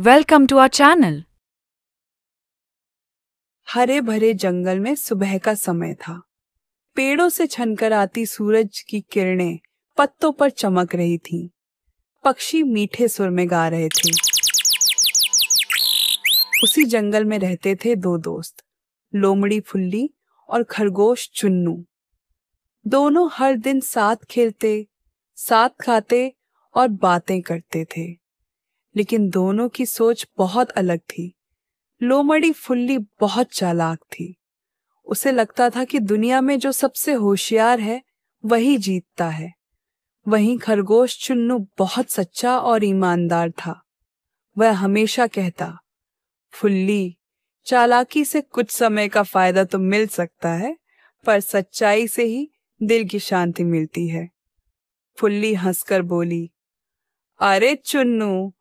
Welcome to our channel. हरे भरे जंगल में सुबह का समय था। पेड़ों से छनकर आती सूरज की किरणें पत्तों पर चमक रही थीं। पक्षी मीठे सुर में गा रहे थे। उसी जंगल में रहते थे दो दोस्त, लोमड़ी फुल्ली और खरगोश चुन्नू। दोनों हर दिन साथ खेलते, साथ खाते और बातें करते थे, लेकिन दोनों की सोच बहुत अलग थी। लोमड़ी फुल्ली बहुत चालाक थी। उसे लगता था कि दुनिया में जो सबसे होशियार है वही जीतता है। वहीं खरगोश चुन्नू बहुत सच्चा और ईमानदार था। वह हमेशा कहता, फुल्ली, चालाकी से कुछ समय का फायदा तो मिल सकता है, पर सच्चाई से ही दिल की शांति मिलती है। फुल्ली हंसकर बोली, अरे चुन्नू,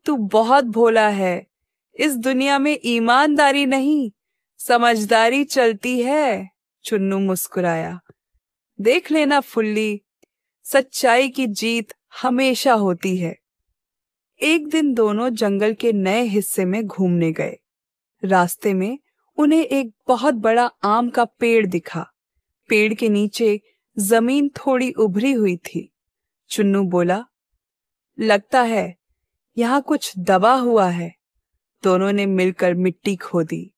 तू बहुत भोला है। इस दुनिया में ईमानदारी नहीं, समझदारी चलती है। चुन्नू मुस्कुराया। देख लेना फुल्ली, सच्चाई की जीत हमेशा होती है। एक दिन दोनों जंगल के नए हिस्से में घूमने गए। रास्ते में उन्हें एक बहुत बड़ा आम का पेड़ दिखा। पेड़ के नीचे जमीन थोड़ी उभरी हुई थी। चुन्नू बोला, लगता है यहाँ कुछ दबा हुआ है। दोनों ने मिलकर मिट्टी खोदी।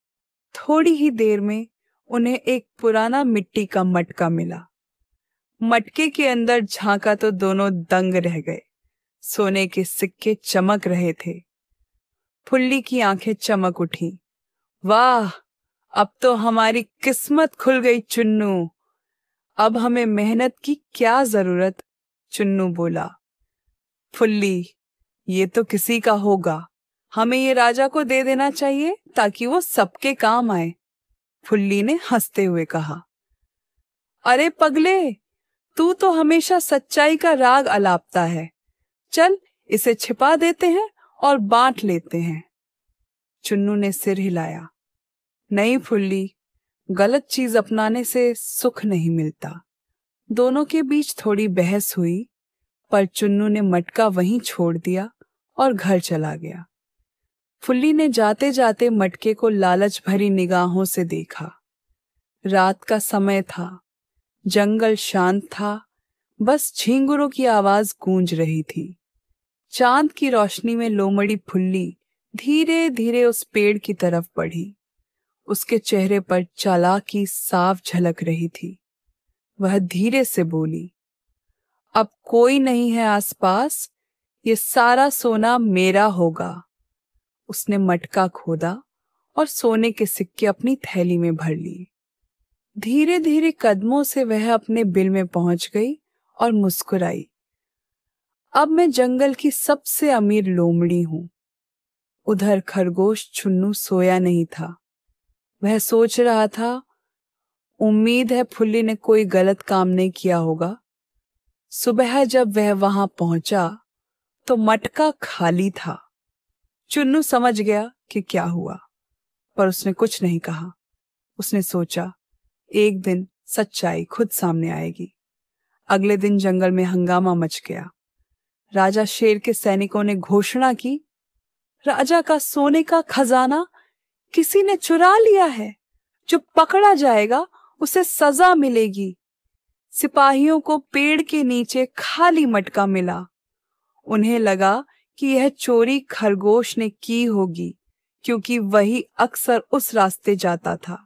थोड़ी ही देर में उन्हें एक पुराना मिट्टी का मटका मिला। मटके के अंदर झांका तो दोनों दंग रह गए। सोने के सिक्के चमक रहे थे। फुल्ली की आंखें चमक उठी। वाह, अब तो हमारी किस्मत खुल गई चुन्नू। अब हमें मेहनत की क्या जरूरत। चुन्नू बोला, फुल्ली, ये तो किसी का होगा। हमें ये राजा को दे देना चाहिए ताकि वो सबके काम आए। फुल्ली ने हंसते हुए कहा, अरे पगले, तू तो हमेशा सच्चाई का राग अलापता है। चल इसे छिपा देते हैं और बांट लेते हैं। चुन्नू ने सिर हिलाया। नहीं फुल्ली, गलत चीज अपनाने से सुख नहीं मिलता। दोनों के बीच थोड़ी बहस हुई, पर चुन्नू ने मटका वहीं छोड़ दिया और घर चला गया। फुल्ली ने जाते जाते मटके को लालच भरी निगाहों से देखा। रात का समय था। जंगल शांत था। बस झींगुरों की आवाज गूंज रही थी। चांद की रोशनी में लोमड़ी फुल्ली धीरे धीरे उस पेड़ की तरफ बढ़ी। उसके चेहरे पर चालाकी साफ झलक रही थी। वह धीरे से बोली, अब कोई नहीं है आसपास, ये सारा सोना मेरा होगा। उसने मटका खोदा और सोने के सिक्के अपनी थैली में भर लिए। धीरे धीरे कदमों से वह अपने बिल में पहुंच गई और मुस्कुराई। अब मैं जंगल की सबसे अमीर लोमड़ी हूं। उधर खरगोश चुन्नू सोया नहीं था। वह सोच रहा था, उम्मीद है फुल्ली ने कोई गलत काम नहीं किया होगा। सुबह जब वह वहां पहुंचा तो मटका खाली था। चुन्नू समझ गया कि क्या हुआ, पर उसने कुछ नहीं कहा। उसने सोचा, एक दिन सच्चाई खुद सामने आएगी। अगले दिन जंगल में हंगामा मच गया। राजा शेर के सैनिकों ने घोषणा की, राजा का सोने का खजाना किसी ने चुरा लिया है। जो पकड़ा जाएगा उसे सजा मिलेगी। सिपाहियों को पेड़ के नीचे खाली मटका मिला। उन्हें लगा कि यह चोरी खरगोश ने की होगी, क्योंकि वही अक्सर उस रास्ते जाता था।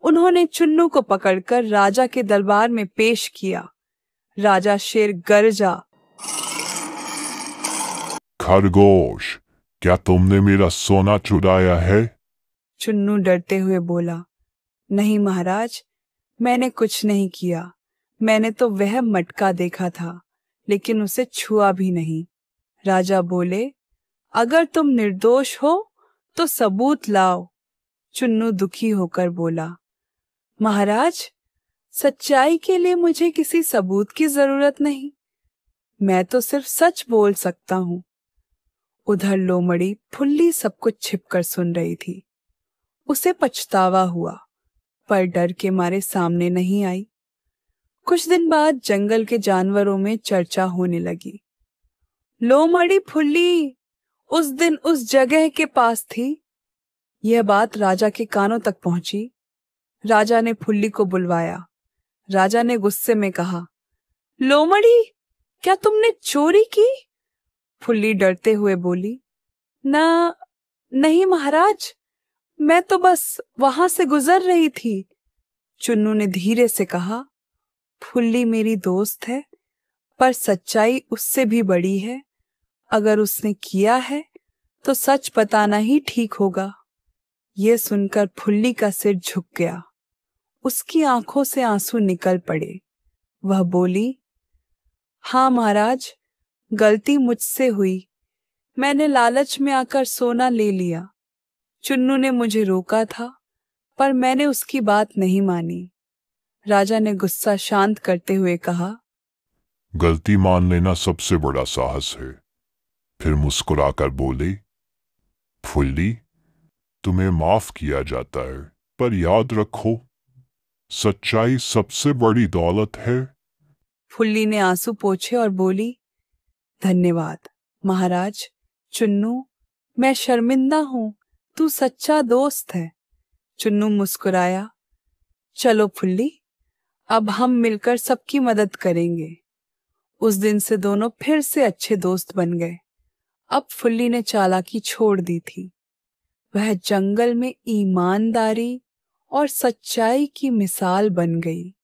उन्होंने चुन्नू को पकड़कर राजा के दरबार में पेश किया। राजा शेर गरजा, खरगोश, क्या तुमने मेरा सोना चुराया है? चुन्नू डरते हुए बोला, नहीं महाराज, मैंने कुछ नहीं किया। मैंने तो वह मटका देखा था, लेकिन उसे छुआ भी नहीं। राजा बोले, अगर तुम निर्दोष हो तो सबूत लाओ। चुन्नू दुखी होकर बोला, महाराज, सच्चाई के लिए मुझे किसी सबूत की जरूरत नहीं। मैं तो सिर्फ सच बोल सकता हूं। उधर लोमड़ी फुल्ली सब कुछ छिपकर सुन रही थी। उसे पछतावा हुआ, पर डर के मारे सामने नहीं आई। कुछ दिन बाद जंगल के जानवरों में चर्चा होने लगी। लोमड़ी फुल्ली, उस दिन उस जगह के पास थी। यह बात राजा के कानों तक पहुंची। राजा ने फुल्ली को बुलवाया। राजा ने गुस्से में कहा, लोमड़ी, क्या तुमने चोरी की? फुल्ली डरते हुए बोली, ना, नहीं महाराज, मैं तो बस वहां से गुजर रही थी। चुन्नू ने धीरे से कहा, फुल्ली मेरी दोस्त है, पर सच्चाई उससे भी बड़ी है। अगर उसने किया है तो सच बताना ही ठीक होगा। यह सुनकर फुल्ली का सिर झुक गया। उसकी आंखों से आंसू निकल पड़े। वह बोली, हाँ महाराज, गलती मुझसे हुई। मैंने लालच में आकर सोना ले लिया। चुन्नू ने मुझे रोका था, पर मैंने उसकी बात नहीं मानी। राजा ने गुस्सा शांत करते हुए कहा, गलती मान लेना सबसे बड़ा साहस है। फिर मुस्कुराकर बोले, फुल्ली, तुम्हें माफ किया जाता है, पर याद रखो, सच्चाई सबसे बड़ी दौलत है। फुल्ली ने आंसू पोंछे और बोली, धन्यवाद महाराज। चुन्नू, मैं शर्मिंदा हूं, तू सच्चा दोस्त है। चुन्नू मुस्कुराया। चलो फुल्ली, अब हम मिलकर सबकी मदद करेंगे। उस दिन से दोनों फिर से अच्छे दोस्त बन गए। अब फुल्ली ने चालाकी छोड़ दी थी। वह जंगल में ईमानदारी और सच्चाई की मिसाल बन गई।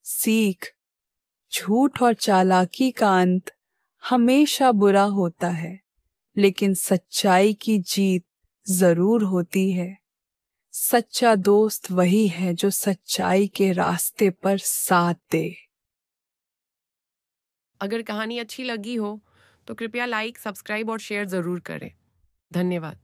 सीख, झूठ और चालाकी का अंत हमेशा बुरा होता है, लेकिन सच्चाई की जीत जरूर होती है। सच्चा दोस्त वही है जो सच्चाई के रास्ते पर साथ दे। अगर कहानी अच्छी लगी हो तो कृपया लाइक, सब्सक्राइब और शेयर जरूर करें। धन्यवाद।